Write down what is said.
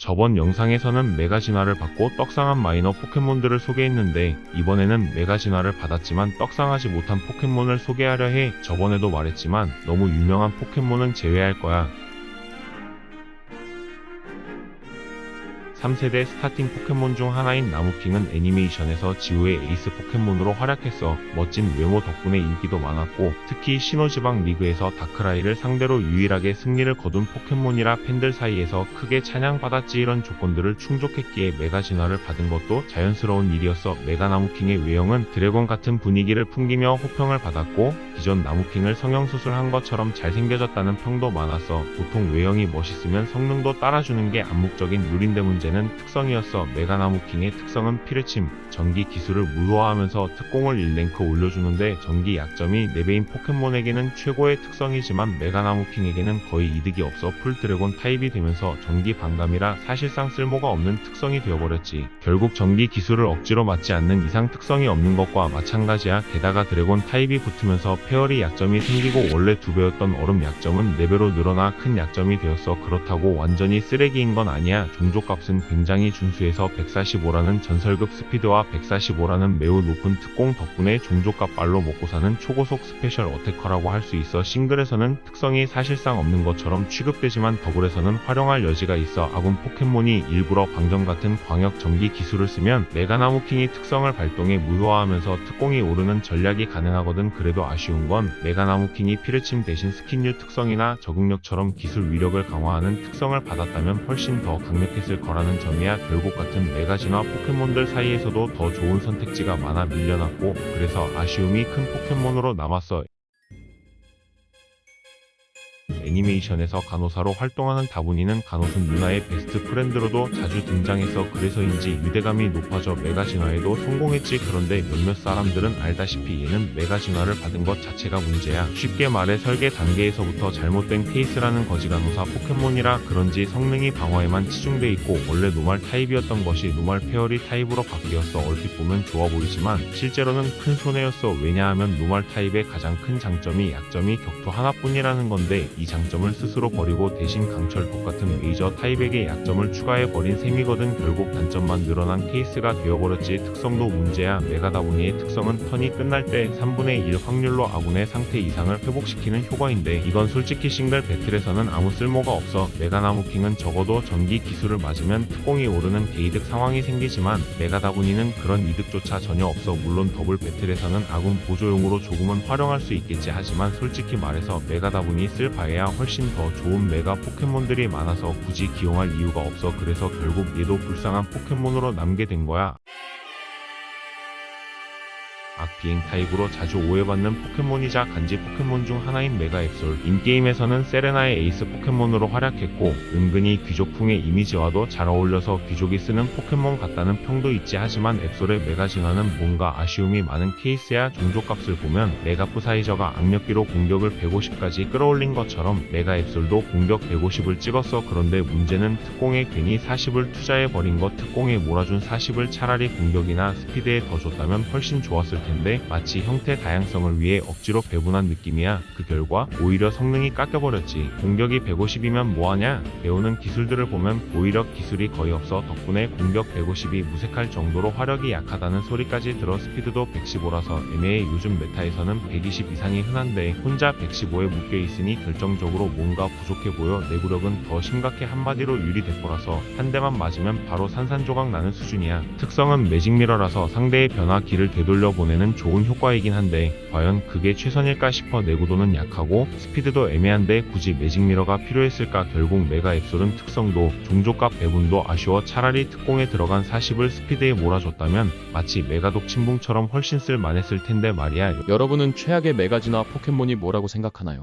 저번 영상에서는 메가 진화를 받고 떡상한 마이너 포켓몬들을 소개했는데 이번에는 메가 진화를 받았지만 떡상하지 못한 포켓몬을 소개하려 해. 저번에도 말했지만 너무 유명한 포켓몬은 제외할 거야. 3세대 스타팅 포켓몬 중 하나인 나무킹은 애니메이션에서 지우의 에이스 포켓몬으로 활약했어. 멋진 외모 덕분에 인기도 많았고 특히 신호지방 리그에서 다크라이를 상대로 유일하게 승리를 거둔 포켓몬이라 팬들 사이에서 크게 찬양받았지. 이런 조건들을 충족했기에 메가 진화를 받은 것도 자연스러운 일이었어. 메가 나무킹의 외형은 드래곤 같은 분위기를 풍기며 호평을 받았고 기존 나무킹을 성형수술한 것처럼 잘생겨졌다는 평도 많았어. 보통 외형이 멋있으면 성능도 따라주는 게 암묵적인 룰인데 문제는 특성이었어. 메가 나무킹의 특성은 피뢰침, 전기 기술을 무효화하면서 특공을 1랭크 올려주는데 전기 약점이 4배인 포켓몬에게는 최고의 특성이지만 메가 나무킹에게는 거의 이득이 없어. 풀 드래곤 타입이 되면서 전기 반감이라 사실상 쓸모가 없는 특성이 되어버렸지. 결국 전기 기술을 억지로 맞지 않는 이상 특성이 없는 것과 마찬가지야. 게다가 드래곤 타입이 붙으면서 페어리 약점이 생기고 원래 2배였던 얼음 약점은 4배로 늘어나 큰 약점이 되었어. 그렇다고 완전히 쓰레기인 건 아니야. 종족값은 굉장히 준수해서 145라는 전설급 스피드와 145라는 매우 높은 특공 덕분에 종족값 발로 먹고 사는 초고속 스페셜 어태커라고 할 수 있어. 싱글에서는 특성이 사실상 없는 것처럼 취급되지만 더블에서는 활용할 여지가 있어. 아군 포켓몬이 일부러 방정 같은 광역 전기 기술을 쓰면 메가 나무킹이 특성을 발동해 무효화하면서 특공이 오르는 전략이 가능하거든. 그래도 아쉬운 건 메가 나무킹이 피뢰침 대신 스킨류 특성이나 적응력처럼 기술 위력을 강화하는 특성을 받았다면 훨씬 더 강력했을 거라는 점이야. 결국 같은 메가 진화 포켓몬들 사이에서도 더 좋은 선택지가 많아 밀려났고 그래서 아쉬움이 큰 포켓몬으로 남았어. 애니메이션에서 간호사로 활동하는 다분이는 간호순 누나의 베스트 프렌드로도 자주 등장해서 그래서인지 유대감이 높아져 메가 진화에도 성공했지. 그런데 몇몇 사람들은 알다시피 얘는 메가 진화를 받은 것 자체가 문제야. 쉽게 말해 설계 단계에서부터 잘못된 케이스라는 거지. 간호사 포켓몬이라 그런지 성능이 방어에만 치중돼 있고 원래 노말 타입이었던 것이 노말 페어리 타입으로 바뀌었어. 얼핏 보면 좋아 보이지만 실제로는 큰 손해였어. 왜냐하면 노말 타입의 가장 큰 장점이 약점이 격투 하나뿐이라는 건데 이 장점을 스스로 버리고 대신 강철독 같은 메이저 타입에게 약점을 추가해버린 셈이거든. 결국 단점만 늘어난 케이스가 되어버렸지. 특성도 문제야. 메가다보니의 특성은 턴이 끝날 때 3분의 1 확률로 아군의 상태 이상을 회복시키는 효과인데 이건 솔직히 싱글 배틀에서는 아무 쓸모가 없어. 메가나무킹은 적어도 전기 기술을 맞으면 특공이 오르는 개이득 상황이 생기지만 메가다보니는 그런 이득조차 전혀 없어. 물론 더블 배틀에서는 아군 보조용으로 조금은 활용할 수 있겠지. 하지만 솔직히 말해서 메가다보니 쓸 바에야 훨씬 더 좋은 메가 포켓몬들이 많아서 굳이 기용할 이유가 없어. 그래서 결국 얘도 불쌍한 포켓몬으로 남게 된 거야. 악비행 타입으로 자주 오해받는 포켓몬이자 간지 포켓몬 중 하나인 메가 앱솔. 인게임에서는 세레나의 에이스 포켓몬으로 활약했고 은근히 귀족풍의 이미지와도 잘 어울려서 귀족이 쓰는 포켓몬 같다는 평도 있지. 하지만 앱솔의 메가 진화는 뭔가 아쉬움이 많은 케이스야. 종족값을 보면 메가 프사이저가 악력기로 공격을 150까지 끌어올린 것처럼 메가 앱솔도 공격 150을 찍었어. 그런데 문제는 특공에 괜히 40을 투자해버린 것. 특공에 몰아준 40을 차라리 공격이나 스피드에 더 줬다면 훨씬 좋았을 텐데 마치 형태 다양성을 위해 억지로 배분한 느낌이야. 그 결과 오히려 성능이 깎여버렸지. 공격이 150이면 뭐하냐? 배우는 기술들을 보면 보위력 기술이 거의 없어. 덕분에 공격 150이 무색할 정도로 화력이 약하다는 소리까지 들어. 스피드도 115라서 애매해. 요즘 메타에서는 120 이상이 흔한데 혼자 115에 묶여있으니 결정적으로 뭔가 부족해 보여. 내구력은 더 심각해. 한마디로 유리대포라서 한 대만 맞으면 바로 산산조각 나는 수준이야. 특성은 매직미러라서 상대의 변화기를 되돌려 보내는 좋은 효과이긴 한데 과연 그게 최선일까 싶어. 내구도는 약하고 스피드도 애매한데 굳이 매직미러가 필요했을까. 결국 메가 앱솔은 특성도 종족값 배분도 아쉬워. 차라리 특공에 들어간 40을 스피드에 몰아줬다면 마치 메가독 침붕처럼 훨씬 쓸만했을 텐데 말이야. 여러분은 최악의 메가 진화 포켓몬이 뭐라고 생각하나요?